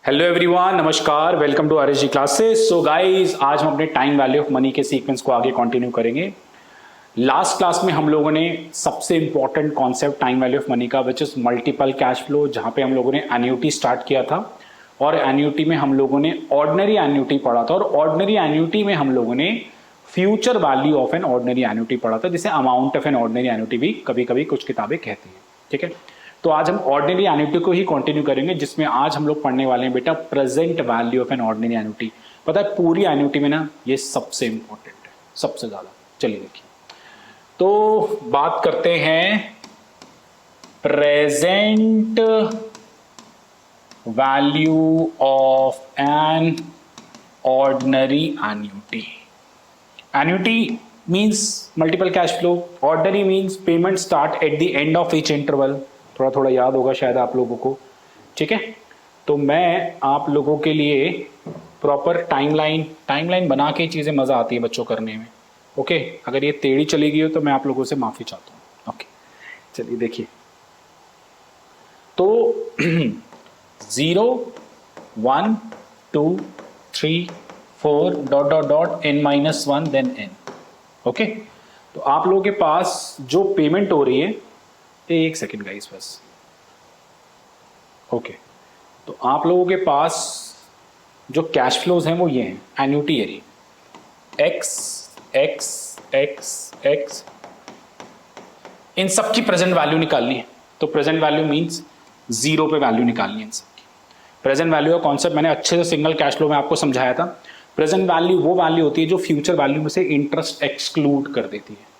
Hello everyone, नमस्कार, welcome to RSG classes. So guys, आज हम अपने टाइम वैल्यू ऑफ मनी के सीक्वेंस को आगे कंटिन्यू करेंगे। लास्ट क्लास में हम लोगों ने सबसे important concept time value of money का which is multiple cash flow, जहां पे हम लोगों ने एन्युटी स्टार्ट किया था और एन्युटी में हम लोगों ने ऑर्डिनरी एन्युटी पढ़ा था और ऑर्डिनरी एन्युटी में हम लोगों ने future value of an ordinary annuity पढ़ा था, जिसे amount of an ordinary annuity भी कभी कभी कुछ किताबें कहती हैं। ठीक है, तो आज हम ऑर्डिनरी एन्युटी को ही कंटिन्यू करेंगे, जिसमें आज हम लोग पढ़ने वाले हैं बेटा present value of an ordinary annuity. पता है पूरी एन्युटी में ना ये सबसे इंपॉर्टेंट है, सबसे ज्यादा। चलिए देखिए, तो बात करते हैं present value of an ordinary annuity. Annuity means multiple cash flow, ordinary means payment start at the end of each interval. थोड़ा थोड़ा याद होगा शायद आप लोगों को। ठीक है, तो मैं आप लोगों के लिए प्रॉपर टाइमलाइन बना के चीजें मजा आती है बच्चों करने में। ओके, अगर ये टेढ़ी चली गई हो तो मैं आप लोगों से माफी चाहता हूँ। ओके, चलिए देखिए, तो 0 1 2 3 4 dot dot dot n-1 then n। Okay, तो आप लोगों के पास जो पेमेंट हो रही है, एक सेकेंड गाइस बस। ओके, तो आप लोगों के पास जो कैश फ्लोज हैं वो ये हैं, एन्युटी एरी x x x x, इन सब की प्रेजेंट वैल्यू निकालनी है। तो प्रेजेंट वैल्यू मींस 0 पे वैल्यू निकालनी है इन सब की। प्रेजेंट वैल्यू का कॉन्सेप्ट मैंने अच्छे से सिंगल कैश फ्लो में आपको समझाया था। प्रेजेंट वैल्यू वो वैल्यू होती है जो फ्यूचर वैल्यू में से इंटरेस्ट एक्सक्लूड कर देती है।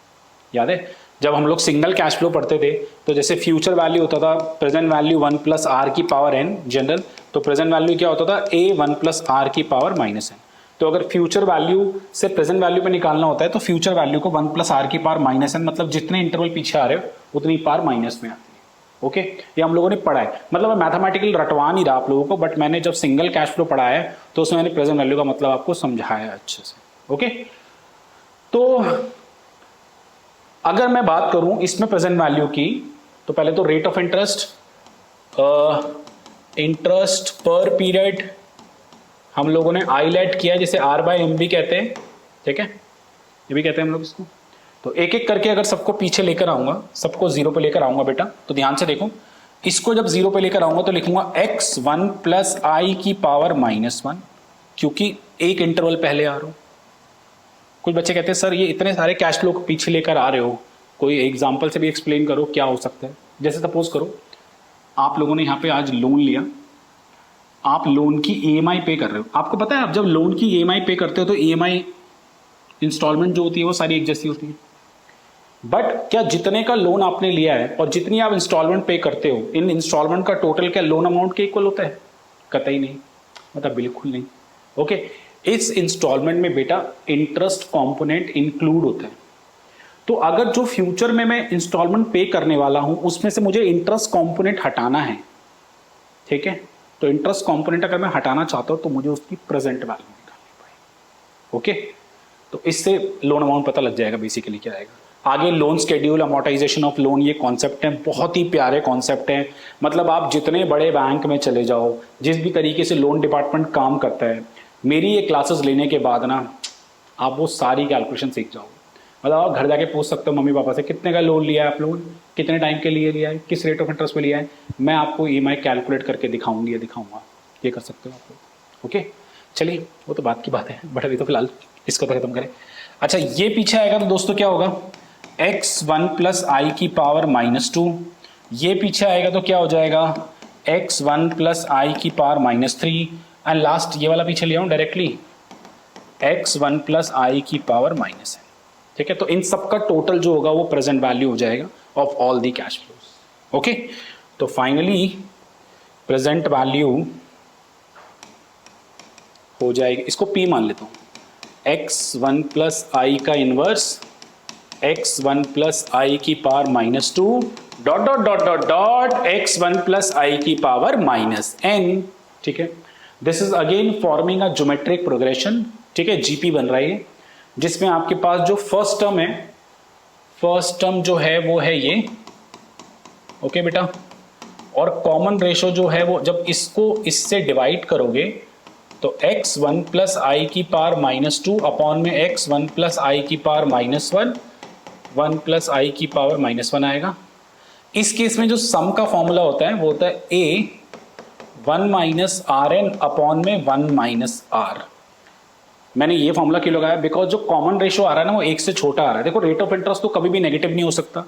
याद है जब हम लोग सिंगल कैश फ्लो पढ़ते थे, तो जैसे फ्यूचर वैल्यू होता था प्रेजेंट वैल्यू 1 प्लस आर की पावर n जनरल, तो प्रेजेंट वैल्यू क्या होता था a 1 प्लस आर की पावर माइनस n। तो अगर फ्यूचर वैल्यू से प्रेजेंट वैल्यू पे निकालना होता है तो फ्यूचर वैल्यू को 1 प्लस आर की पावर माइनस n, मतलब जितने इंटरवल पीछे आ रहे हो उतनी पावर माइनस में आती है। ओके, ये हम लोगों ने पढ़ा है। मतलब मैं मैथमेटिकल रटवा नहीं रहा आप लोगों को, बट मैंने जब सिंगल कैश फ्लो पढ़ाया है तो उसमें मैंने प्रेजेंट वैल्यू का मतलब आपको समझाया अच्छे से। ओके, तो अगर मैं बात करूं इसमें प्रेजेंट वैल्यू की, तो पहले तो रेट ऑफ इंटरेस्ट, इंटरेस्ट पर पीरियड हम लोगों ने आईलेट किया, जिसे आर बाय एम भी कहते हैं। ठीक है, ये भी कहते हैं हम लोग इसको। तो एक एक करके अगर सबको पीछे लेकर आऊंगा, सबको 0 पे लेकर आऊंगा बेटा, तो ध्यान से देखो। इसको जब 0 पे लेकर आऊंगा तो लिखूंगा x1 प्लस आई की पावर -1, क्योंकि एक इंटरवल पहले आ रहा हूं। कुछ बच्चे कहते हैं सर ये इतने सारे कैश फ्लो पीछे लेकर आ रहे हो, कोई एग्जांपल से भी एक्सप्लेन करो क्या हो सकता है। जैसे सपोज करो आप लोगों ने यहाँ पे आज लोन लिया, आप लोन की ईएमआई पे कर रहे हो। आपको पता है आप जब लोन की ईएमआई पे करते हो तो ईएमआई इंस्टॉलमेंट जो होती है वो सारी एक जैसी होती है। बट क्या जितने का लोन आपने लिया है और जितनी आप इंस्टॉलमेंट पे करते हो, इन इंस्टॉलमेंट का टोटल क्या लोन अमाउंट के इक्वल होता है? कतई नहीं, मतलब बिल्कुल नहीं। ओके, इस इंस्टॉलमेंट में बेटा इंटरेस्ट कंपोनेंट इंक्लूड होता है। तो अगर जो फ्यूचर में मैं इंस्टॉलमेंट पे करने वाला हूं उसमें से मुझे इंटरेस्ट कंपोनेंट हटाना है, ठीक है, तो इंटरेस्ट कंपोनेंट अगर मैं हटाना चाहता हूं तो मुझे उसकी प्रेजेंट वैल्यू निकालनी पड़ेगी। ओके, तो इससे लोन अमाउंट पता लग जाएगा बेसिकली क्या आएगा। आगे loan schedule, amortisation of loan, ये कॉन्सेप्ट हैं, बहुत ही प्यारे कॉन्सेप्ट हैं। मतलब आप जितने बड़े बैंक में चले जाओ, जिस भी तरीके से लोन डिपार्टमेंट काम करता है, मेरी ये क्लासेस लेने के बाद ना आप वो सारी कैलकुलेशन सीख जाओगे। मतलब आप घर जाके पूछ सकते हो मम्मी पापा से कितने का लोन लिया है आप लोगों ने, कितने टाइम के लिए लिया है, किस रेट ऑफ इंटरेस्ट पे लिया है, मैं आपको ईएमआई कैलकुलेट करके दिखाऊंगी या दिखाऊंगा। ये कर सकते हो आप लोग। ओके, चलिए वो तो बात की बात है, बट अभी तो फिलहाल इसको तो खत्म करें। अच्छा, ये पीछे आएगा तो दोस्तों क्या होगा, x1 प्लस आई की पावर -2। ये पीछे आएगा तो क्या हो जाएगा, x1 प्लस आई की पावर -3। एंड लास्ट ये वाला पीछे ले आऊं डायरेक्टली, x1 प्लस आई की पावर -n। ठीक है, तो इन सब का टोटल जो होगा वो प्रेजेंट वैल्यू हो जाएगा of all the cash flows. Okay, तो फाइनली प्रेजेंट वैल्यू हो जाएगी, इसको p मान लेता हूं, x1 प्लस आई का इनवर्स x1 प्लस आई की power -2 dot dot dot dot dot x1 plus I की पावर -n। ठीक है, this is again forming a geometric progression. ठीक है, जीपी बन रहा है, जिसमें आपके पास जो फर्स्ट टर्म है, फर्स्ट टर्म जो है वो है ये। ओके बेटा, और कॉमन रेशो जो है वो जब इसको इससे डिवाइड करोगे तो x1 प्लस आई की पावर -2 अपॉन में x1 प्लस आई की पावर -1 1 प्लस आई की पावर -1 आएगा। इस केस में जो सम का फॉर्मूला होता है वो होता है a 1 minus r n upon में 1 माइनस आर। मैंने ये फॉर्मूला क्यों लगाया? बिकॉज जो कॉमन रेशो आ रहा है ना वो 1 से छोटा आ रहा है। देखो रेट ऑफ इंटरेस्ट तो कभी भी नेगेटिव नहीं हो सकता,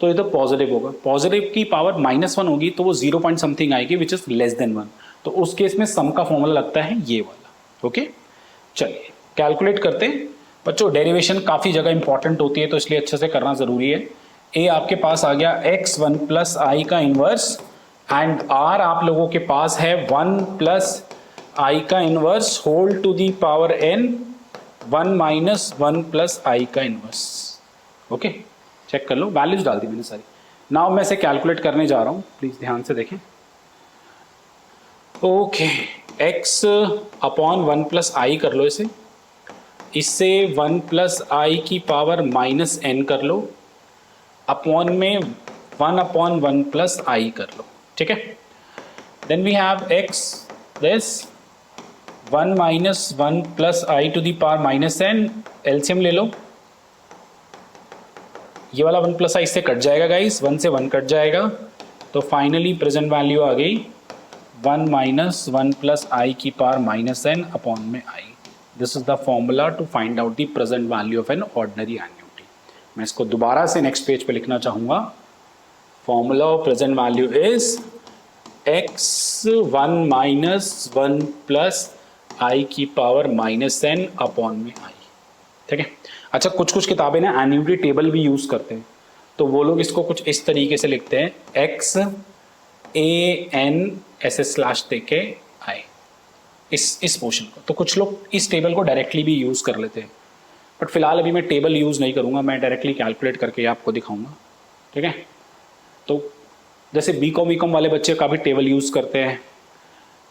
तो ये तो पॉजिटिव होगा। पॉजिटिव की पावर -1 होगी तो वो 0 पॉइंट समथिंग आएगी विच इज लेस देन 1। तो उस केस में सम का फॉर्मूला लगता है ये वाला। ओके, चलिए कैलकुलेट करते हैं। बच्चों डेरिवेशन काफ़ी जगह इंपॉर्टेंट होती है तो इसलिए अच्छे से करना ज़रूरी है। ए आपके पास आ गया x1 प्लस आई का इन्वर्स एंड आर आप लोगों के पास है 1 प्लस आई का inverse whole to the power n 1 minus 1 plus I का इन्वर्स। ओके, चेक कर लो, वैल्यूज डाल दी मैंने सारी। नाउ मैं इसे कैलकुलेट करने जा रहा हूं, प्लीज ध्यान से देखें। ओके, x अपॉन 1 प्लस आई कर लो इसे, इससे 1 प्लस आई की पावर -n कर लो, अपॉन में 1 अपॉन 1 प्लस आई कर लो। ठीक है, then we have x this 1 minus 1 plus i to the power -n, LCM ले लो। ये वाला 1 प्लस आई से कट जाएगा गाइस, 1 से 1 कट जाएगा, तो फाइनली प्रेजेंट वैल्यू आ गई 1 माइनस 1 प्लस आई की पावर -n अपॉन में I. This is the formula to find out the present value of an ordinary annuity. मैं इसको दोबारा से नेक्स्ट पेज पे लिखना चाहूँगा। Formula of present value is x1 minus 1 plus I की पावर -n अपॉन में आई। ठीक है, अच्छा कुछ कुछ किताबें ना एन्युटी टेबल भी यूज करते हैं, तो वो लोग इसको कुछ इस तरीके से लिखते हैं x a n ऐसे स्लैश देके आई इस पोर्शन को। तो कुछ लोग इस टेबल को डायरेक्टली भी यूज कर लेते हैं, बट फिलहाल अभी मैं टेबल यूज नहीं करूंगा, मैं डायरेक्टली कैलकुलेट करके आपको दिखाऊंगा। ठीक है, तो जैसे बीकॉम वाले बच्चे काफ़ी टेबल यूज करते हैं,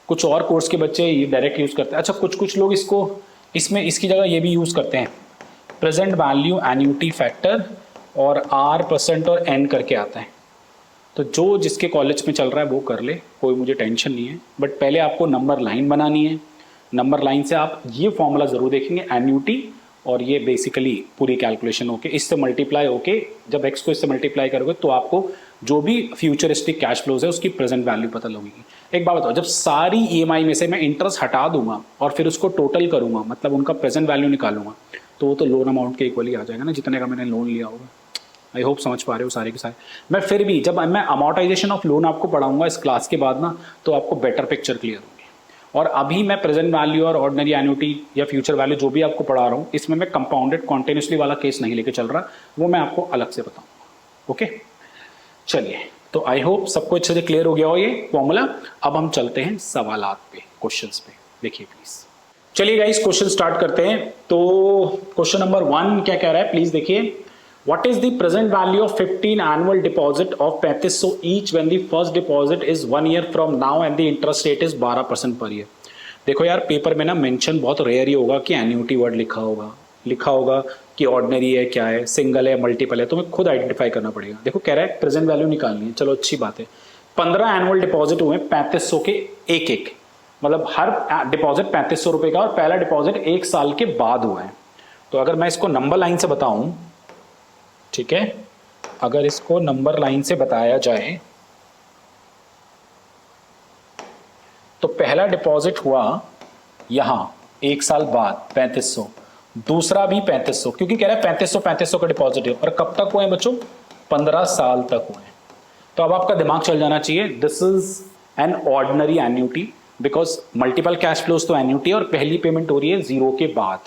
कुछ और कोर्स के बच्चे ये डायरेक्ट यूज करते हैं। अच्छा कुछ लोग इसको इसमें इसकी जगह ये भी यूज करते हैं, प्रेजेंट वैल्यू एन्युटी फैक्टर और r% और n करके आता है। तो जो जिसके कॉलेज में चल रहा है वो कर ले, कोई मुझे टेंशन नहीं है, बट पहले आपको नंबर लाइन बनानी है। नंबर लाइन से आप ये फॉर्मूला जरूर देखेंगे एन्युटी, और ये बेसिकली पूरी कैलकुलेशन होके इससे मल्टीप्लाई होके, जब x को इससे मल्टीप्लाई करोगे तो आपको जो भी फ्यूचरिस्टिक कैश फ्लोज है उसकी प्रेजेंट वैल्यू पता लगेगी। एक बात बताओ, जब सारी EMI में से मैं इंटरेस्ट हटा दूंगा और फिर उसको टोटल करूंगा, मतलब उनका प्रेजेंट वैल्यू निकालूंगा, तो वो तो लोन अमाउंट के इक्वली आ जाएगा ना, जितने का मैंने लोन लिया होगा। आई होप समझ पा रहे हो सारे के सारे। मैं फिर भी जब मैं अमोर्टाइजेशन ऑफ लोन आपको पढ़ाऊंगा इस क्लास के बाद ना, तो आपको बेटर पिक्चर क्लियर होगी। और अभी मैं प्रेजेंट वैल्यू और ऑर्डिनरी एन्युटी या फ्यूचर वैल्यू जो भी आपको पढ़ा रहा हूँ, इसमें मैं कंपाउंडेड कॉन्टिन्यूसली वाला केस नहीं लेके चल रहा, वो मैं आपको अलग से बताऊंगा। ओके, चलिए, तो आई होप सबको अच्छे से क्लियर हो गया हो ये फॉर्मूला। अब हम चलते हैं सवालात पे, क्वेश्चंस पे। देखिए प्लीज, चलिए गाइस क्वेश्चन स्टार्ट करते हैं। तो क्वेश्चन नंबर 1 क्या कह रहा है, प्लीज देखिए। What is the present value of 15 annual deposit of 3500 each when the first deposit is 1 year from now and the interest rate is 12% per year? देखो यार, पेपर में ना मेंशन बहुत रेयर ही होगा कि एन्युटी वर्ड लिखा होगा कि ऑर्डिनरी है, क्या है, सिंगल है, मल्टीपल है, तो तुम्हें खुद आइडेंटिफाई करना पड़ेगा। देखो कह रहा है प्रेजेंट वैल्यू निकालनी है, चलो अच्छी बात है। 15 एनुअल डिपॉजिट हुए 3500 के एक, मतलब हर डिपॉजिट 3500 रुपए का, और पहला डिपॉजिट 1 साल के बाद हुआ है। तो अगर मैं इसको नंबर लाइन से बताऊं, ठीक है, अगर इसको नंबर लाइन से बताया जाए तो पहला डिपॉजिट हुआ यहां 1 साल बाद 3500, दूसरा भी 3500, क्योंकि कह रहा है 3500 का डिपॉजिट है, और कब तक हुए हैं बच्चों? 15 साल तक हुए हैं। तो अब आपका दिमाग चल जाना चाहिए, this is an ordinary annuity, because multiple cash flows तो एन्युटी, और पहली पेमेंट हो रही है 0 के बाद।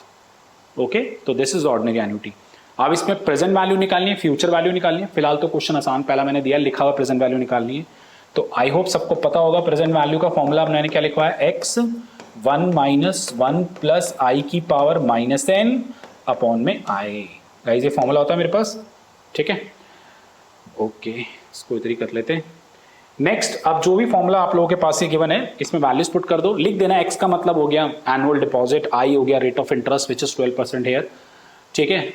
ओके, तो दिस इज ऑर्डिनरी एन्युटी। अब इसमें प्रेजेंट वैल्यू निकालनी है, फ्यूचर वैल्यू निकालनी है। फिलहाल तो क्वेश्चन आसान पहला मैंने दिया, लिखा हुआ प्रेजेंट वैल्यू निकालनी है। तो आई होप सबको पता होगा प्रेजेंट वैल्यू का फॉर्मूला मैंने क्या लिखा है, x1 माइनस 1 प्लस आई की पावर -n अपॉन में आई। गाइस ये फॉर्मूला होता है मेरे पास, ठीक है। ओके, इसको इधर ही कर लेते हैं। नेक्स्ट, अब जो भी फॉर्मूला आप लोगों के पास ही गिवन है, इसमें वैल्यूज पुट कर दो, लिख देना। x का मतलब हो गया एनुअल डिपॉजिट, आई हो गया rate of interest which is 12% here, ठीक है।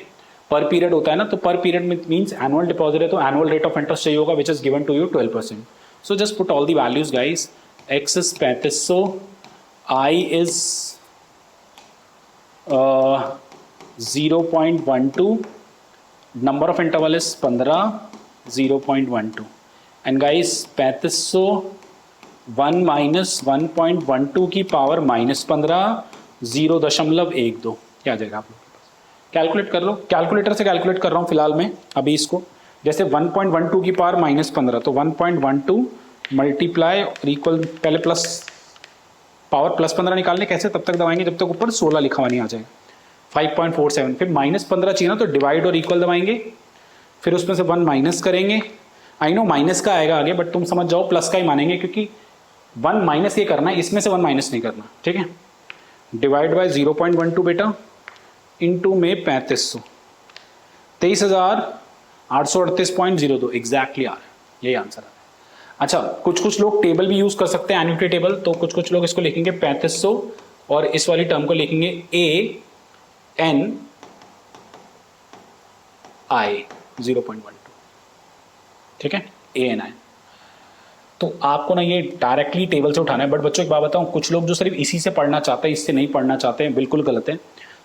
पर पीरियड होता है ना, तो पर पीरियड मींस एनुअल डिपॉजिट है तो एनुअल रेट ऑफ इंटरेस्ट चाहिए होगा which is given to you 12%। So just put all the values guys. x इज 3500, I इज 0.12, number of interval is 15, 0.12, and guys 3500 1 minus 1.12 की पावर -15, 0.12 क्या आ जाएगा आप लोग के पास? कैलकुलेट कर लो, कैलकुलेटर से कैलकुलेट कर रहा हूँ फिलहाल मैं अभी इसको. जैसे 1.12 की पावर -15, तो 1.12 मल्टीप्लाई और इक्वल, पहले प्लस पावर +15 निकालने कैसे, तब तक दबाएंगे जब तक ऊपर 16 लिखा हुआ नहीं आ जाएगा. 5.47, फिर -15 चाहिए ना, तो डिवाइड और इक्वल दबाएंगे, फिर उसमें से 1 माइनस करेंगे. आई नो माइनस का आएगा आगे, बट तुम समझ जाओ प्लस का ही मानेंगे, क्योंकि 1 माइनस ये करना है, इसमें से 1 माइनस नहीं करना. ठीक है, डिवाइड बाय 0.12 बेटा, इनटू में 3500, 23,838.02 एग्जैक्टली आ रहा है, यही आंसर आ रहा है. अच्छा, कुछ कुछ लोग टेबल भी यूज कर सकते हैं, एन्युटी टेबल, तो कुछ कुछ लोग इसको लिखेंगे 3500 और इस वाली टर्म को लिखेंगे ANI 0.12. ठीक है, ANI. तो आपको ना ये डायरेक्टली टेबल से उठाना है. बट बच्चों एक बात बताऊं, कुछ लोग जो सिर्फ इसी से पढ़ना चाहते हैं, इससे नहीं पढ़ना चाहते हैं, बिल्कुल गलत है.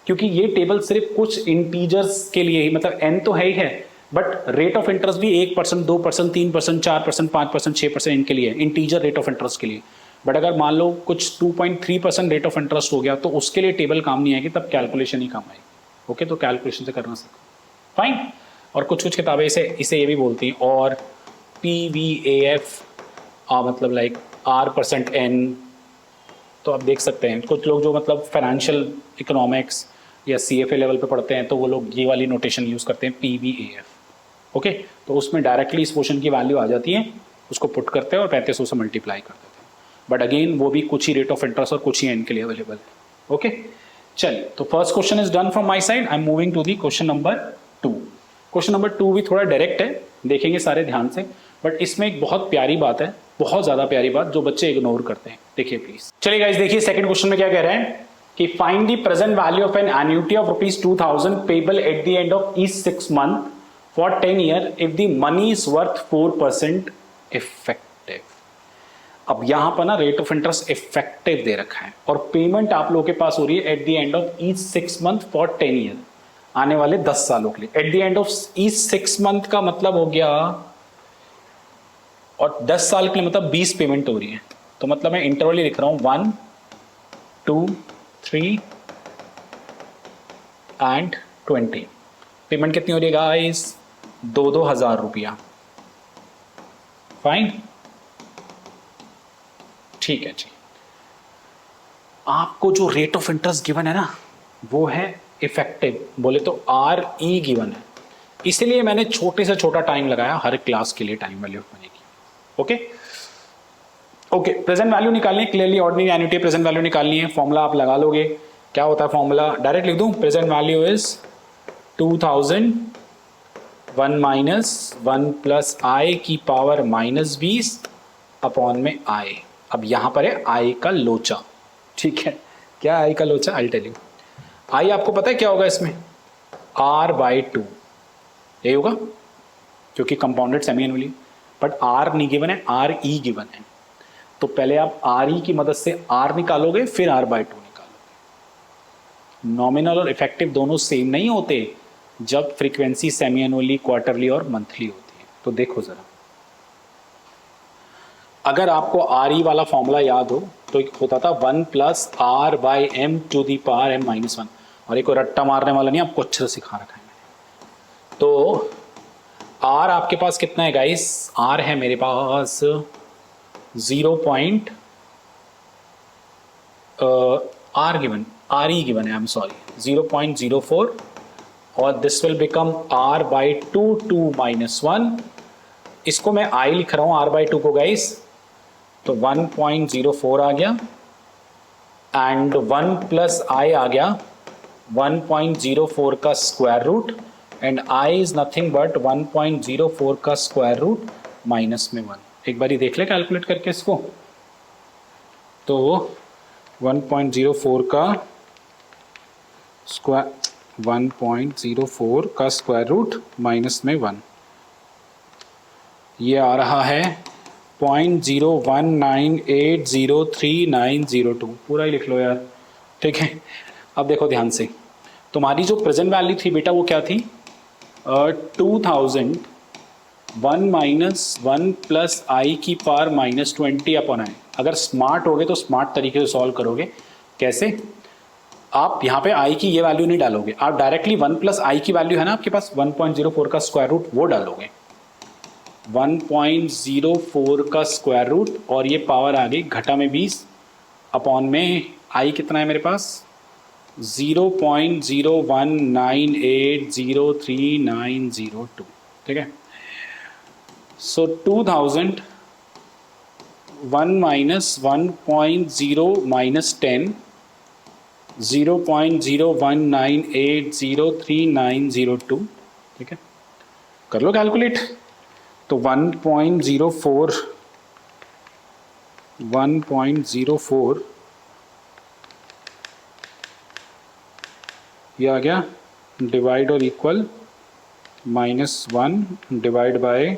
क्योंकि ये टेबल सिर्फ कुछ इंटीजर्स के लिए ही, मतलब n तो है ही है, बट रेट ऑफ इंटरेस्ट भी 1%, 2%, 3%, 4%, 5%, 6% इनके लिए, इंटीजर रेट ऑफ इंटरेस्ट के लिए. बट अगर मान लो कुछ 2.3% रेट ऑफ इंटरेस्ट हो गया, तो उसके लिए टेबल काम नहीं आएगी, तब कैलकुलेशन ही काम आएगी. ओके, तो कैलकुलेशन से करना सीखो. फाइन. और कुछ कुछ किताबें इसे ये भी बोलती हैं, और PVAF मतलब लाइक R%N. तो आप देख सकते हैं कुछ लोग जो मतलब फाइनेंशियल इकोनॉमिक्स या CFA लेवल पे पढ़ते हैं, तो वो लोग ये वाली नोटेशन यूज़ करते हैं PVAF. ओके, तो उसमें डायरेक्टली इस पोर्शन की वैल्यू आ जाती है, उसको पुट करते हैं और 3500 से मल्टीप्लाई कर देते हैं. बट अगेन वो भी कुछ ही रेट ऑफ इंटरेस्ट और कुछ ही एन के लिए अवेलेबल है. ओके, चलिए, तो first question is done from my side. I am moving to the question number 2. Question number 2 भी थोड़ा डायरेक्ट है, देखेंगे सारे ध्यान से, बट इसमें एक बहुत प्यारी बात है, बहुत ज्यादा प्यारी बात, जो बच्चे इग्नोर करते हैं. देखिए प्लीज. चलिए गाइस, देखिए सेकंड क्वेश्चन में क्या कह रहे हैं कि find the present value of an annuity of ₹2000 payable at the end of each 6 month for 10 year if the money is worth 4% effective. अब यहां पर ना रेट ऑफ इंटरेस्ट इफेक्टिव दे रखा है, और पेमेंट आप लोगों के पास हो रही है eight the end of each 6 month for 10 year, आने वाले 10 सालों के लिए. Eight the end of each 6 month का मतलब हो गया, और 10 साल के लिए मतलब 20 पेमेंट हो रही है. तो मतलब मैं इंटरवल लिख रहा हूं 1, 2, 3 एंड 20. पेमेंट कितनी हो रही है गाइस? 2,000 रुपया. फाइन, ठीक है जी. आपको जो रेट ऑफ इंटरेस्ट गिवन है ना, वो है इफेक्टिव, बोले तो RE गिवन है. इसलिए मैंने छोटे से छोटा टाइम लगाया हर क्लास के लिए टाइम वैल्यू बनेगी. ओके ओके, प्रेजेंट वैल्यू निकालनी है, clearly ordinary annuity present value निकालनी है. फॉर्मूला आप लगा लोगे, क्या होता है फॉर्मूला, डायरेक्ट लिख दूं. Present value is 2000 1 minus 1 plus I की पावर -20 अपॉन में आई. अब यहां पर है आई का लोचा. ठीक है, क्या आई का लोचा, आई टेल यू. आई आपको पता है क्या होगा इसमें, R/2 यही होगा, क्योंकि compounded semi annually. But R नहीं गिवन है, RE गिवन है. तो पहले आप RE की मदद से R निकालोगे, फिर R/2 निकालोगे. नॉमिनल और इफेक्टिव दोनों सेम नहीं होते जब फ्रीक्वेंसी सेमी एनुअली, क्वार्टरली और मंथली होती है. तो देखो जरा, अगर आपको RE वाला फॉर्मूला याद हो तो एक होता था 1 plus R/m to the power m-1. और एक रट्टा मारने वाला नहीं, आपको अच्छे से सिखा रखा है मैंने. तो R आपके पास कितना है गाइस, R है मेरे पास 0. R गिवन, RE गिवन है, आई एम सॉरी, 0.04. और दिस विल बिकम R/2 2 - 1. इसको मैं I लिख रहा हूं R/2 को गाइस, तो 1.04 आ गया, एंड 1 प्लस I आ गया 1.04 का square root, and I is nothing but 1.04 का स्क्वायर रूट माइनस में 1. एक बार देख ले कैलकुलेट करके इसको. तो 1.04 का स्क्वायर, 1.04 का स्क्वायर रूट माइनस में 1, ये आ रहा है 0.019803 पूरा ही लिख लो यार, ठीक है। अब देखो ध्यान से, तुम्हारी जो प्रेजेंट वैल्यू थी बेटा वो क्या थी, 2001 माइनस 1 प्लस आई की पावर माइनस 20 अपॉन आई। अगर स्मार्ट होगे तो स्मार्ट तरीके से सॉल्व करोगे। कैसे, आप यहाँ पे आई की ये वैल्यू नहीं डालोगे, आप डायरेक्टली 1 प्लस आई की वैल्यू है ना आपके पास 1.04 का स्क्वायर रूट, वो डालोगे 1.04 का स्क्वायर रूट, और ये पावर आ गई घटा में 20 अपॉन में आई कितना है मेरे पास 0.01980392, ठीक है। सो 2001 माइनस 1.0 माइनस 10 0.01980392, ठीक है। कर लो कैलकुलेट। तो 1.04 ये आ गया, डिवाइड और इक्वल -1 डिवाइड बाय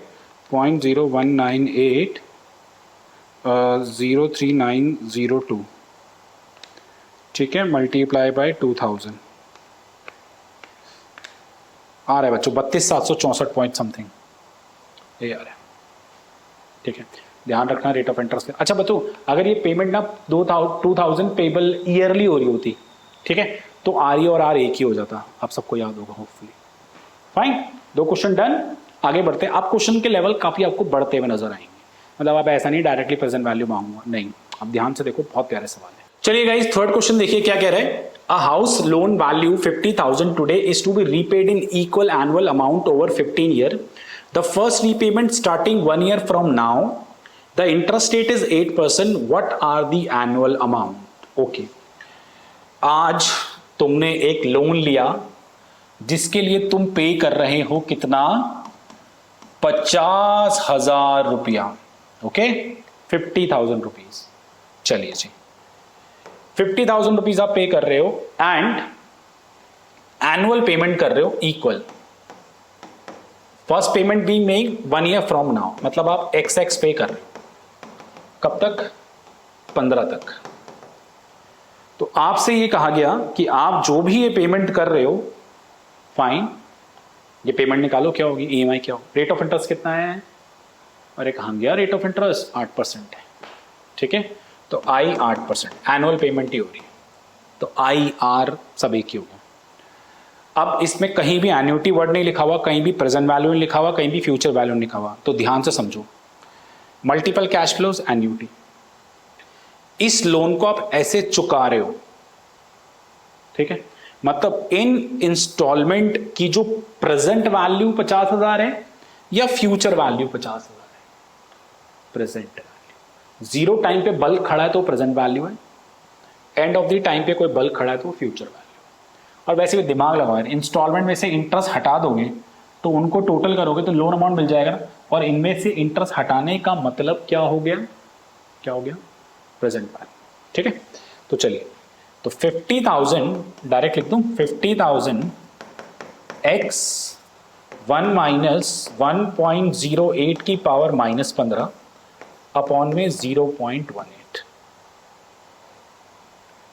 0.01980392, ठीक है, मल्टीप्लाई बाय 2000 आ रहा है बच्चों 32,764 पॉइंट समथिंग ये आ रहा है, ठीक है। ध्यान रखना रेट ऑफ इंटरेस्ट। अच्छा बताओ, अगर ये पेमेंट ना 2000 पेबल ईयरली हो रही होती, ठीक है, तो आर ई और आर एक ही हो जाता, आप सबको याद होगा होपफुली। Fine, 2 question done. आगे बढ़ते हैं। आप क्वेश्चन के लेवल काफी आपको बढ़ते हुए नजर आएंगे, मतलब आप ऐसा नहीं डायरेक्टली प्रेजेंट वैल्यू मांगूंगा, नहीं, आप ध्यान से देखो, बहुत प्यारे सवाल है। चलिए गाइस, थर्ड क्वेश्चन देखिए क्या कह रहे हैं। A house loan value 50,000 today is to be repaid in equal annual amount over 15 year. The first repayment starting 1 year from now, the interest rate is 8%, what are the annual amount. Okay, आज तुमने एक loan लिया जिसके लिए तुम पे कर रहे हो कितना, 50,000 रुपया, ओके, 50,000 रुपीज। चलिए जी, 50,000 रुपीज आप पे कर रहे हो एंड एनुअल पेमेंट कर रहे हो equal. First payment be make 1 year from now, मतलब आप XX पे कर रहे हो, कब तक, 15 तक। तो आपसे ये कहा गया कि आप जो भी ये पेमेंट कर रहे हो, फाइन, ये पेमेंट निकालो, क्या होगी, EMI क्या होगी, रेट ऑफ इंटरेस्ट कितना है, और एक कहा गया रेट ऑफ इंटरेस्ट 8% है, ठीक है। तो I 8%, एनुअल पेमेंट ही हो रही है, तो IR सब एक ही होगा। अब इसमें कहीं भी एन्युटी वर्ड नहीं लिखा हुआ, कहीं भी प्रेजेंट वैल्यू नहीं लिखा हुआ, कहीं भी फ्यूचर वैल्यू नहीं लिखा हुआ, तो ध्यान से समझो। मल्टीपल कैश फ्लोज, एन्युटी, इस लोन को आप ऐसे चुका रहे हो, ठीक है, मतलब इन इंस्टॉलमेंट की जो प्रेजेंट वैल्यू 50,000 है या फ्यूचर वैल्यू 50,000 है, प्रेजेंट वैल्यू। जीरो टाइम पे बल्क खड़ा है तो प्रेजेंट वैल्यू है, एंड ऑफ द टाइम पे कोई बल्क खड़ा है तो फ्यूचर वैल्यू। और वैसे भी दिमाग लगाओ, इंस्टॉलमेंट में से इंटरेस्ट हटा दोगे तो उनको टोटल करोगे तो लोन अमाउंट मिल जाएगा ना, और इनमें से इंटरेस्ट हटाने का मतलब क्या हो गया, क्या हो गया, प्रेजेंट वैल्यू, ठीक है। तो चलिए, तो 50,000 डायरेक्ट लिख दूं, 50,000 x 1 माइनस 1.08 की पावर -15 अपॉन में 0.18।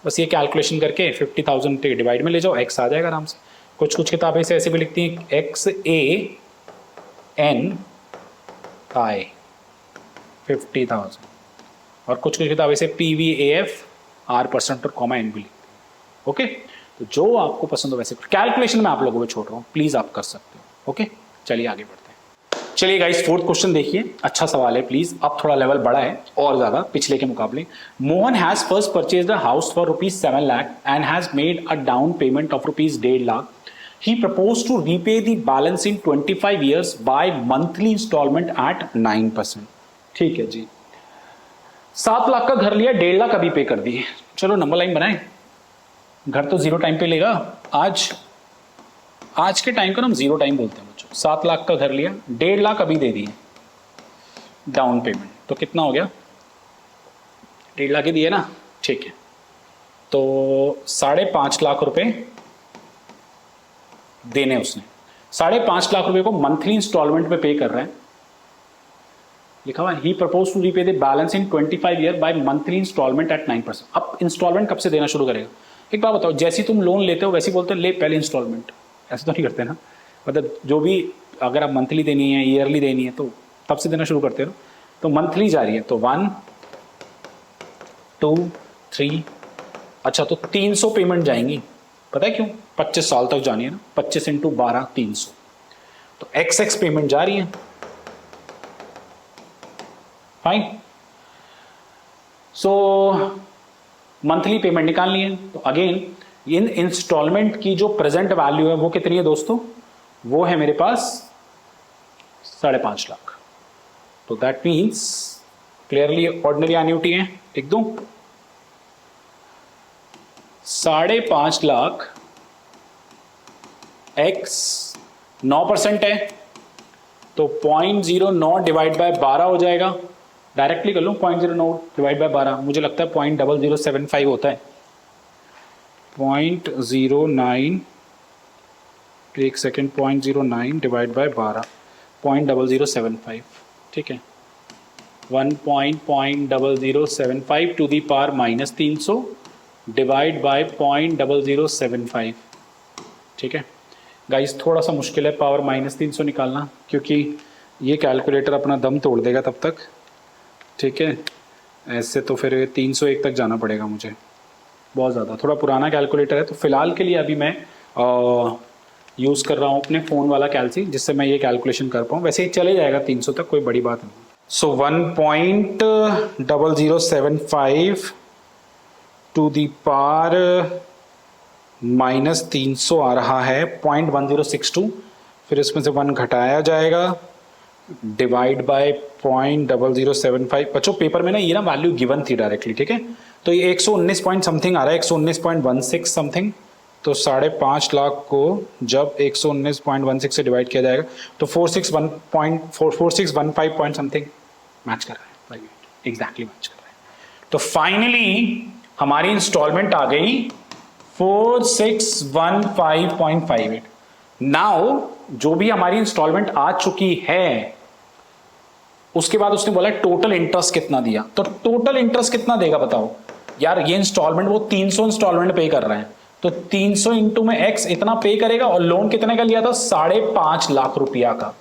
बस ये कैलकुलेशन करके 50,000 के डिवाइड में ले जाओ, x आ जाएगा आराम से। कुछ कुछ किताबें से ऐसे भी लिखती हैं XANI 50,000, और कुछ कुछ किताबें से PVAF R% और कॉमा N भी लिखती है, ओके। तो जो आपको पसंद हो वैसे कैलकुलेशन में आप लोगों को छोड़ रहा हूँ, प्लीज आप कर सकते हो, ओके। चलिए आगे बढ़ते हैं। चलिए गाइस, फोर्थ क्वेश्चन देखिए, अच्छा सवाल है प्लीज, अब थोड़ा लेवल बड़ा है और ज्यादा पिछले के मुकाबले। Mohan has first purchased a house for ₹7 lakh and has made a down payment of ₹1.5 lakh. He proposed to repay the balance in 25 years by monthly installment at 9%। ठीक है जी, 7 लाख का घर लिया, 1.5 लाख अभी पे कर दिए। चलो नंबर लाइन बनाए, घर तो जीरो टाइम पे लेगा, आज के टाइम का हम जीरो टाइम बोलते हैं बच्चों। 7 लाख का घर लिया, 1.5 लाख अभी दे दिए डाउन पेमेंट, तो कितना हो गया, 1.5 लाख ही दिए ना, ठीक है। तो 5.5 लाख रुपए देने उसने, 5.5 लाख रुपए को मंथली इंस्टॉलमेंट पे कर रहा है, लिखा हुआ ही propose to repay the balance in 25 year by monthly instalment at 9%। अब इंस्टॉलमेंट कब से देना शुरू करेगा? एक बात बताओ, जैसी तुम लोन लेते हो वैसे बोलते हो ले पहले इंस्टॉलमेंट, ऐसे तो नहीं करते ना। मतलब जो भी अगर आप मंथली देनी है, ईयरली देनी है, तो तब से देना शुरू करते हो। तो मंथली जा रही है तो 1 2 3, अच्छा तो 300 पेमेंट जाएंगी। पता है क्यों? 25 साल तक जानी है ना, 25 इंटू 12 300, तो XX पेमेंट जा रही है। फाइन। सो मंथली पेमेंट निकालनी है। तो अगेन इन इंस्टॉलमेंट की जो प्रेजेंट वैल्यू है वो कितनी है दोस्तों? वो है मेरे पास 5.5 लाख। तो that means clearly ordinary annuity है। लिख दूं 5.5 लाख x 9% है तो 0.09 डिवाइड बाय 12 हो जाएगा। डायरेक्टली कर लूं 0.09 डिवाइड बाय 12, मुझे लगता है 0.0075 होता है। 0.09, एक सेकेंड, 0.09 डिवाइड बाय 12 0.0075, ठीक है। 1.0075 to the power -300 divide by 0.0075, ठीक है। गाइस थोड़ा सा मुश्किल है पावर -300 निकालना, क्योंकि ये कैलकुलेटर अपना दम तोड़ देगा तब तक, ठीक है। ऐसे तो फिर 301 तक जाना पड़ेगा मुझे, बहुत ज़्यादा थोड़ा पुराना कैलकुलेटर है। तो फिलहाल के लिए अभी मैं यूज़ कर रहा हूँ अपने फ़ोन वाला कैलसी, जिससे मैं ये कैलकुलेशन कर पाऊँ। वैसे ही चले जाएगा 300 तक, कोई बड़ी बात नहीं। सो 1.0075 टू दी पावर -300 आ रहा है 0.1062, फिर इसमें से 1 घटाया जाएगा डिवाइड बाय 0.0075। बच्चों पेपर में ना ये ना वैल्यू गिवन थी डायरेक्टली, ठीक है। तो ये 119 पॉइंट समथिंग आ रहा है, 119.16 समथिंग। तो 5.5 लाख को जब 119.16 से डिवाइड किया जाएगा तो 4615 पॉइंट समथिंग मैच कर रहा है, एग्जैक्टली मैच कर रहा है। तो फाइनली हमारी इंस्टॉलमेंट आ गई 4615.58। नाउ जो भी हमारी इंस्टॉलमेंट आ चुकी है उसके बाद उसने बोला टोटल इंटरेस्ट कितना दिया। तो टोटल इंटरेस्ट कितना देगा बताओ यार? ये इंस्टॉलमेंट वो 300 इंस्टॉलमेंट पे कर रहे हैं, तो 300 इंटू में x इतना पे करेगा। और लोन कितने का लिया था? 5.5 लाख रुपया का।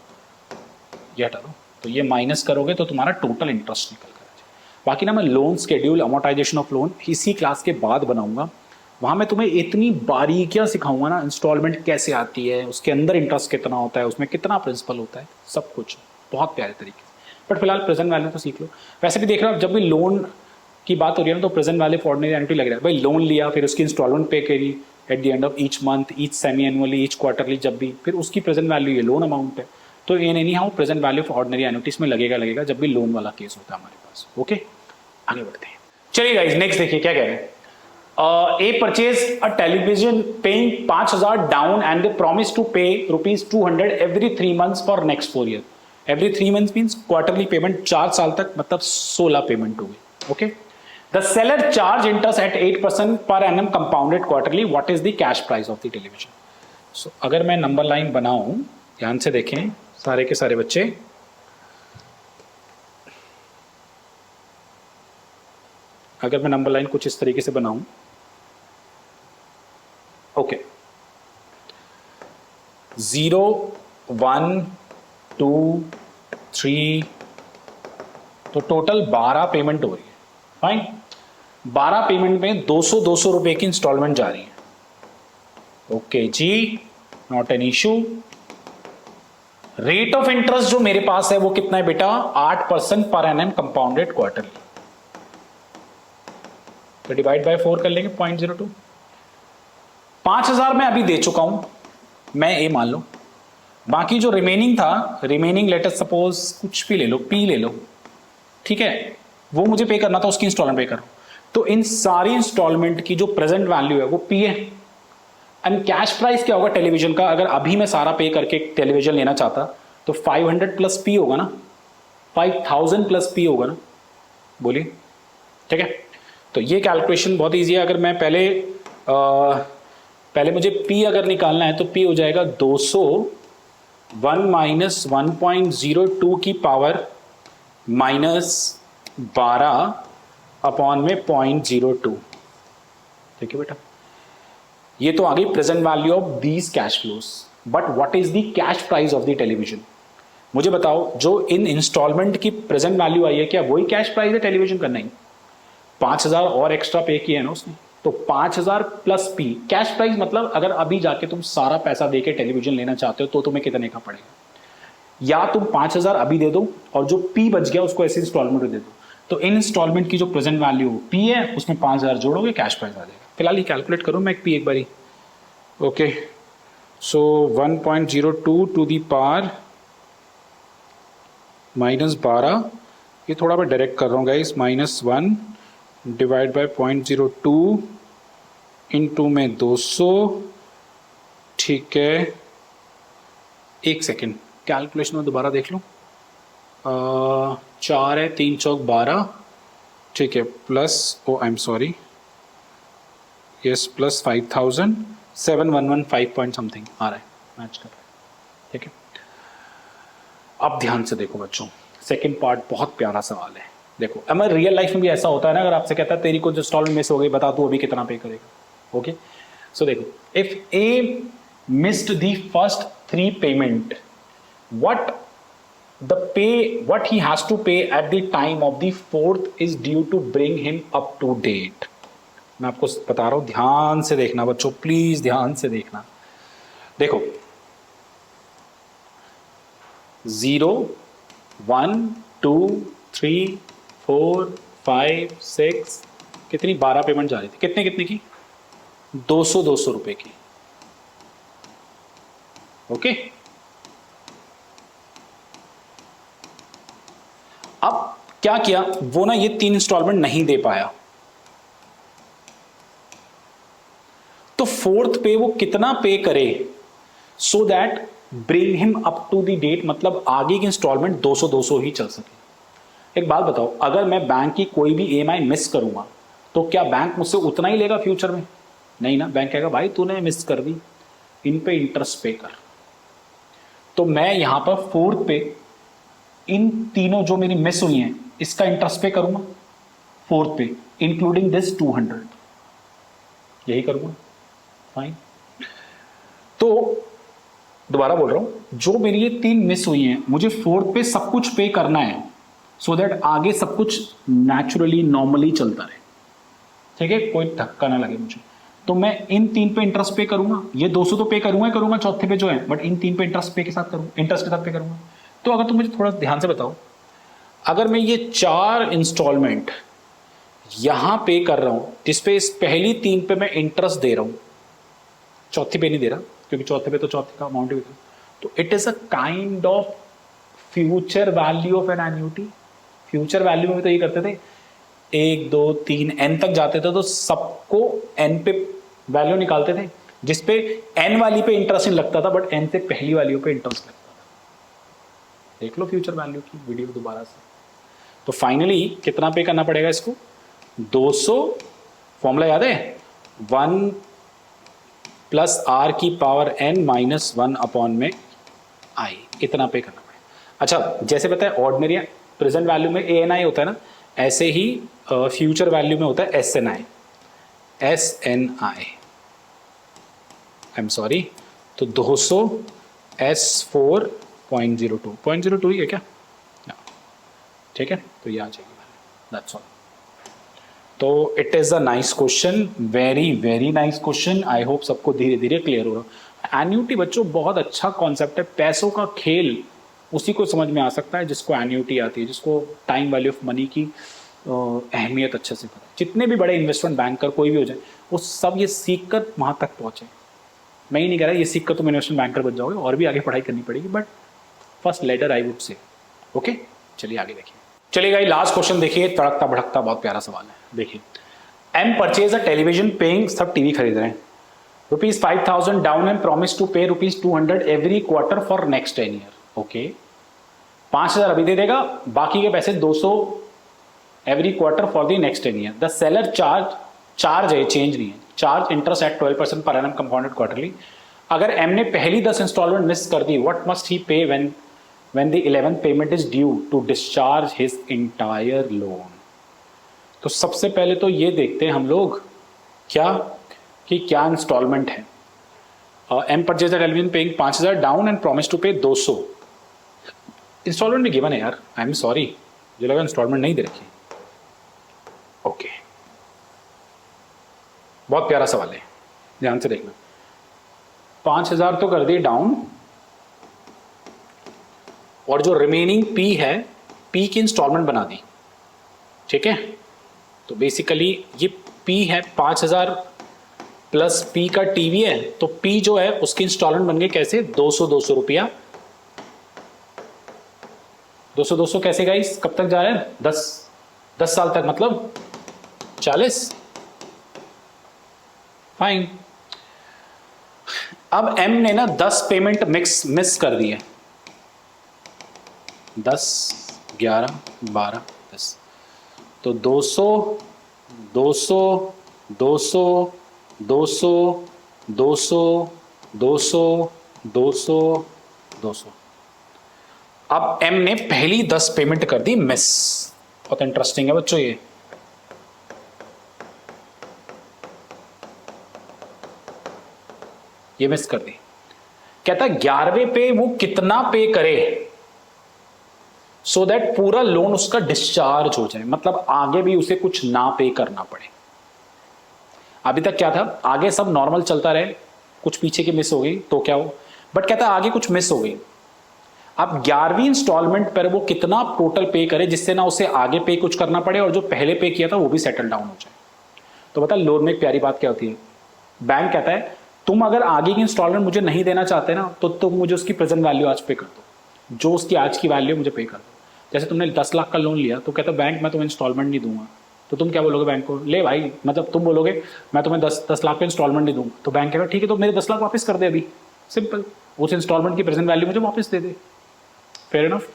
ये हटा दो, तो ये माइनस करोगे तो तुम्हारा टोटल इंटरेस्ट निकल कर आ जाए। बाकी ना मैं loan schedule, amortisation of loan इसी क्लास के बाद बनाऊंगा। वहां मैं तुम्हें इतनी बारीकियां सिखाऊंगा ना, इंस्टॉलमेंट कैसे आती है, उसके अंदर इंटरेस्ट कितना होता है, उसमें कितना प्रिंसिपल होता है, सब कुछ बहुत प्यारे तरीके से। बट फिलहाल प्रेजेंट वैल्यू तो सीख लो। वैसे भी देख रहे हो जब भी लोन की बात हो रही है ना, तो present value for ordinary annuity लग रहा है। भाई लोन लिया, फिर उसकी इंस्टॉलमेंट पे करी at the end of each month, each semi annually, each quarterly, जब भी, फिर उसकी प्रेजेंट वैल्यू ये लोन अमाउंट है। तो in any how present value for ordinary annuities में लगेगा जब भी लोन वाला केस होता है हमारे पास। ओके, आगे बढ़ते हैं। चलिए गाइज नेक्स्ट देखिए क्या कह रहे हैं। A purchase a television paying 5,000 down and they promise to pay ₹200 every 3 months for next 4 years. Every 3 months means quarterly payment, 4 साल तक, मतलब 16 पेमेंट हो गई। Okay, the seller charge interest at 8% per annum compounded quarterly. What is the cash price of the television? So अगर मैं number line बनाऊं, ध्यान से देखें सारे के सारे बच्चे, अगर मैं नंबर लाइन कुछ इस तरीके से बनाऊं, ओके, 0 1 2 3, तो टोटल 12 पेमेंट हो रही है। फाइन, 12 पेमेंट में 200 रुपए की इंस्टॉलमेंट जा रही है। ओके जी, not an issue. Rate of interest जो मेरे पास है वो कितना है बेटा? 8% पर एनम कंपाउंडेड क्वार्टरली। तो डिवाइड बाय 4 कर लेंगे 0.02। 5,000 मैं अभी दे चुका हूं, मैं ए मान लो। बाकी जो रिमेनिंग था, रिमेनिंग लेट अस सपोज कुछ भी ले लो, पी ले लो, ठीक है, वो मुझे पे करना था, उसकी इंस्टॉलमेंट पे करो। तो इन सारी इंस्टॉलमेंट की जो प्रेजेंट वैल्यू है वो पी है। एंड कैश प्राइस क्या होगा टेलीविजन का? अगर अभी मैं सारा पे करके टेलीविजन लेना चाहता तो 500 प्लस पी होगा ना, 5000 प्लस पी होगा ना, बोलिए, ठीक है। तो ये कैलकुलेशन बहुत ईजी है। अगर मैं पहले मुझे पी अगर निकालना है तो पी हो जाएगा 200 1 - 1.02 की पावर -12/0.02। ठीक है बेटा, ये तो आ गई present value of these cash flows. But what is the cash price of the television? मुझे बताओ, जो इन इंस्टॉलमेंट की प्रेजेंट वैल्यू आई है, क्या वही कैश प्राइस है टेलीविजन का? नहीं, 5,000 और एक्स्ट्रा पे किया है ना उसने, तो 5,000 प्लस पी कैश प्राइस। मतलब अगर अभी जाके तुम सारा पैसा देके टेलीविजन लेना चाहते हो तो तुम्हें कितने का पड़ेगा? या तुम 5,000 अभी दे दो और जो पी बच गया उसको ऐसे इंस्टॉलमेंट दे दो। तो इन इंस्टॉलमेंट की जो प्रेजेंट वैल्यू पी है उसमें 5,000 जोड़ोगे, कैश प्राइस आ जाएगा। फिलहाल ये कैलकुलेट करूं मैं एक पी एक बारी। Okay, so 1.02 to the power -12, ये थोड़ा मैं डायरेक्ट कर रहा हूँ गाइस, -1 डिवाइड बाय 0.02 इंटू में 200। ठीक है, एक सेकेंड कैलकुलेशन में दोबारा देख लूँ। 4 है 3 चौक 12, ठीक है, plus oh I am sorry, yes, plus 5,000, 7,115 point something आ रहा है, मैच कर रहा है। ठीक है, अब ध्यान से देखो बच्चों, सेकंड पार्ट बहुत प्यारा सवाल है। देखो, हमारे रियल लाइफ में भी ऐसा होता है ना, अगर आपसे कहता है तेरी कुछ इंस्टॉलमेंट मिस हो गई, बता तू अभी कितना पे करेगा। ओके, सो देखो, if A missed the first 3 payment, what he has to pay at the time of the 4th is due to bring him up to date। मैं आपको बता रहा हूं, ध्यान से देखना बच्चों, प्लीज ध्यान से देखना। देखो 0 1 2 3 4 5 6 कितनी 12 पेमेंट जा रही थी, कितने कितने की? 200 रुपए की। ओके, अब क्या किया वो ना, ये 3 इंस्टॉलमेंट नहीं दे पाया, तो 4th पे वो कितना पे करे so that bring him up to the date, मतलब आगे की इंस्टॉलमेंट 200 ही चल सके। एक बात बताओ, अगर मैं बैंक की कोई भी ईएमआई मिस करूंगा तो क्या बैंक मुझसे उतना ही लेगा फ्यूचर में? नहीं ना, बैंक कहेगा भाई तूने मिस कर दी, इन पे इंटरेस्ट पे कर। तो मैं यहां पर 4th पे इन तीनों जो मेरी मिस हुई हैं इसका इंटरेस्ट पे करूंगा 4th पे, इंक्लूडिंग दिस 200, यही करूंगा। फाइन, तो दोबारा बोल रहा हूं, जो मेरी ये 3 मिस हुई हैं मुझे 4th पे सब कुछ पे करना है सो दैट आगे सब कुछ नेचुरली नॉर्मली चलता रहे। ठीक है, कोई धक्का ना लगे मुझे। तो मैं इन 3 पे इंटरेस्ट पे करूंगा, ये 200 तो पे करूंगा चौथे पे जो है, बट इन 3 पे इंटरेस्ट पे के साथ करूंगा, इंटरेस्ट के साथ पे करूंगा। तो अगर तुम मुझे थोड़ा ध्यान से बताओ, अगर मैं ये 4 इंस्टॉलमेंट यहां पे कर रहा हूं जिसपे इस पहली 3 पे मैं इंटरेस्ट दे रहा हूं, चौथी पे नहीं दे रहा क्योंकि चौथे पे तो चौथे का अमाउंट ही होता है, तो it is a kind of future value of an annuity. Future value में भी तो ये करते थे, 1 2 3 एन तक जाते थे तो सबको एन पे वैल्यू निकालते थे, जिसपे एन वाली पे इंटरेस्ट नहीं लगता था, बट एन से पहली वाली पे इंटरेस्ट लगता था। देख लो फ्यूचर वैल्यू की वीडियो दोबारा से। तो फाइनली कितना पे करना पड़ेगा इसको? 200, फॉर्मूला याद है, 1 प्लस आर की पावर एन माइनस 1 अपॉन में आई, इतना पे करना पड़ेगा। अच्छा, जैसे पता है ऑर्डिनरी प्रेजेंट वैल्यू में ए एन आई होता है ना, ऐसे ही फ्यूचर वैल्यू में होता है s n i, I am sorry, तो 200 S4.02 ही है क्या? ठीक है, तो ये आ जाएगी, दैट्स ऑल। तो it is a nice question, very very nice question. I hope सबको धीरे धीरे क्लियर हो रहा। एन्युटी बच्चों बहुत अच्छा कॉन्सेप्ट है, पैसों का खेल उसी को समझ में आ सकता है जिसको एन्युटी आती है, जिसको टाइम वैल्यू ऑफ मनी की अहमियत अच्छे से पता है। जितने भी बड़े इन्वेस्टमेंट बैंकर कोई भी हो जाए, वो सब ये सीख कर वहाँ तक पहुँचे। मैं ही नहीं कह रहा ये सीख कर तुम इन्वेस्टमेंट बैंकर बन जाओगे, और भी आगे पढ़ाई करनी पड़ेगी, but first letter I would say. Okay, चलिए आगे देखिए। चलिए गाइस, लास्ट क्वेश्चन देखिए, तड़कता भड़कता बहुत प्यारा सवाल है। देखिए, M purchase a television paying, सब टीवी खरीद रहे हैं, ₹5,000 down and promise to pay ₹200 every quarter for next 10 year. Okay, 5,000 अभी दे देगा, बाकी के पैसे 200 every quarter for the next 10 year. The seller charge है, चेंज नहीं है, charge interest eight 12% per annum compounded quarterly. अगर एम ने पहली 10 इंस्टॉलमेंट मिस कर दी, व्हाट मस्ट ही पे when when the 11th payment is due to discharge his entire loan। तो सबसे पहले तो ये देखते हैं हम लोग क्या कि क्या इंस्टॉलमेंट है। M purchase Alvin paying 5000 down and promise to pay 200। Instalment भी गिवन है यार, आई एम सॉरी, मुझे लगा इंस्टॉलमेंट नहीं दे रखी। ओके, बहुत प्यारा सवाल है, ध्यान से देखना। 5000 तो कर दिए डाउन, और जो रिमेनिंग पी है, पी की इंस्टॉलमेंट बना दी, ठीक है। तो बेसिकली ये पी है 5000 प्लस पी का टीवी है, तो पी जो है उसकी इंस्टॉलमेंट बन गई कैसे, 200 रुपया। 200 कैसे गाइस, कब तक जा रहे हैं, 10 साल तक, मतलब 40। फाइन। अब एम ने ना 10 पेमेंट मिस कर दी है, 10, 11, 12, 10। तो 200 200 200 200 200 200 200 200। अब एम ने पहली 10 पेमेंट कर दी मिस। बहुत इंटरेस्टिंग है बच्चों ये मिस कर दी। कहता है 11वें पे वो कितना पे करे सो दैट पूरा लोन उसका डिस्चार्ज हो जाए, मतलब आगे भी उसे कुछ ना पे करना पड़े। अभी तक क्या था, आगे सब नॉर्मल चलता रहे, कुछ पीछे की मिस हो गई तो क्या हो, बट कहता है आगे कुछ मिस हो गई। अब 11वीं इंस्टॉलमेंट पर वो कितना टोटल पे करे जिससे ना उसे आगे पे कुछ करना पड़े और जो पहले पे किया था वो भी सेटल डाउन हो जाए। तो बता लोन में एक प्यारी बात क्या होती है, बैंक कहता है तुम अगर आगे की इंस्टॉलमेंट मुझे नहीं देना चाहते ना तो तुम मुझे उसकी प्रेजेंट वैल्यू आज पे कर दो, जो उसकी आज की वैल्यू मुझे पे कर दो। जैसे तुमने 10 लाख का लोन लिया तो कहता बैंक मैं तुम्हें इंस्टॉलमेंट नहीं दूंगा, तो तुम क्या बोलोगे बैंक को, ले भाई, मतलब तुम बोलोगे मैं तुम्हें 10 लाख पे इंस्टॉलमेंट नहीं दूंगा, तो बैंक कहेगा ठीक है तो मेरे 10 लाख वापस कर दे अभी, सिंपल, उस इंस्टॉलमेंट की प्रेजेंट वैल्यू मुझे वापस दे दे। Fair enough.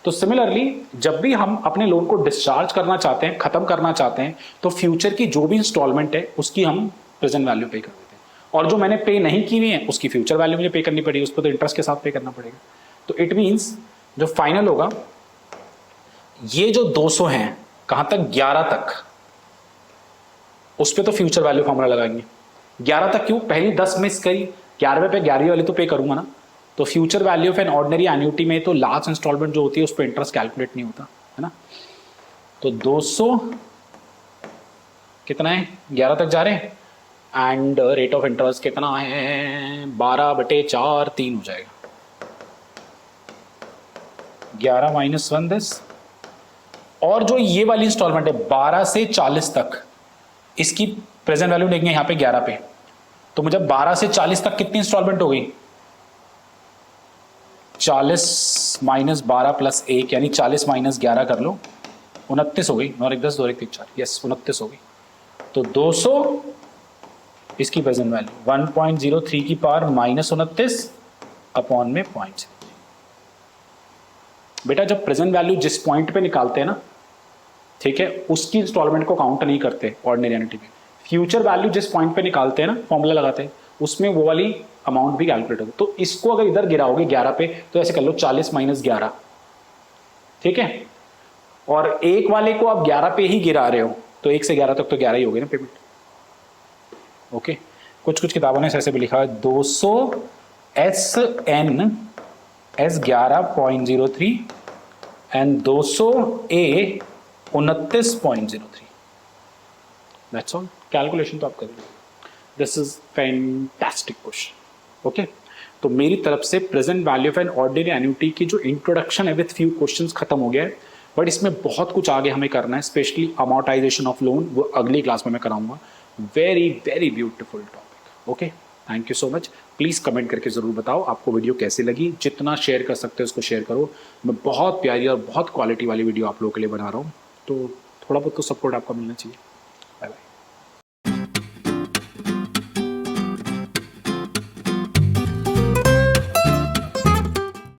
तो सिमिलरली जब भी हम अपने लोन को डिस्चार्ज करना चाहते हैं, खत्म करना चाहते हैं, तो फ्यूचर की जो भी इंस्टॉलमेंट है उसकी हम प्रेजेंट वैल्यू पे कर देते हैं, और जो मैंने पे नहीं की हुई है उसकी फ्यूचर वैल्यू मुझे पे करनी पड़ेगी, उसको तो इंटरेस्ट के साथ पे करना पड़ेगा। तो इट मीन्स जो फाइनल होगा ये जो 200 हैं कहां तक, 11 तक, उस पर तो फ्यूचर वैल्यू फॉर्मूला लगाएंगे। 11 तक क्यों, पहली 10 मिस करी, 11वें पे 11वीं वाली तो पे करूंगा ना, तो future value of an ordinary annuity में तो लास्ट इंस्टॉलमेंट जो होती है उस पर इंटरेस्ट कैलकुलेट नहीं होता है ना। तो 200 कितना है, 11 तक जा रहे हैं, एंड रेट ऑफ इंटरेस्ट कितना है, 12/4 3 हो जाएगा, 11 - 1 10। और जो ये वाली इंस्टॉलमेंट है 12 से 40 तक, इसकी प्रेजेंट वैल्यू देंगे यहाँ पे 11 पे, तो मुझे 12 से 40 तक कितनी इंस्टॉलमेंट हो गई, 40 - 12 + 1 यानी 40 - 11 कर लो, 29 हो गई, 9 1 10 2 1 3 4, यस 29 हो गई। तो 200 इसकी प्रेजेंट वैल्यू 1.03 की पावर -29 अपॉन में 0.03। बेटा जब प्रेजेंट वैल्यू जिस पॉइंट पे निकालते हैं ना, ठीक है, उसकी इंस्टॉलमेंट को काउंट नहीं करते ऑर्डिनरी एन्युटी में, फ्यूचर वैल्यू जिस पॉइंट पे निकालते हैं ना, फॉर्मूला लगाते हैं, उसमें वो वाली अमाउंट भी कैलकुलेट होगी। तो इसको अगर इधर गिराओगे 11 पे तो ऐसे कर लो 40 - 11, ठीक है, और एक वाले को आप 11 पे ही गिरा रहे हो तो 1 से 11 तक तो 11 ही हो गए ना पेमेंट। ओके, कुछ किताबों ने ऐसे भी लिखा है 200 SN S 11.03 and 200 A 29.03। That's all, calculation तो आप कर लो। This is fantastic question. Okay, तो मेरी तरफ से present value of an ordinary annuity की जो इंट्रोडक्शन है विथ फ्यू क्वेश्चंस खत्म हो गया है, बट इसमें बहुत कुछ आगे हमें करना है, स्पेशली अमोर्टाइजेशन ऑफ लोन, वो अगली क्लास में मैं कराऊंगा। Very very beautiful topic. Okay, thank you so much. Please comment करके ज़रूर बताओ आपको वीडियो कैसी लगी, जितना शेयर कर सकते हो उसको शेयर करो। मैं बहुत प्यारी और बहुत क्वालिटी वाली वीडियो आप लोगों के लिए बना रहा हूँ, तो थोड़ा बहुत तो सपोर्ट आपका मिलना चाहिए।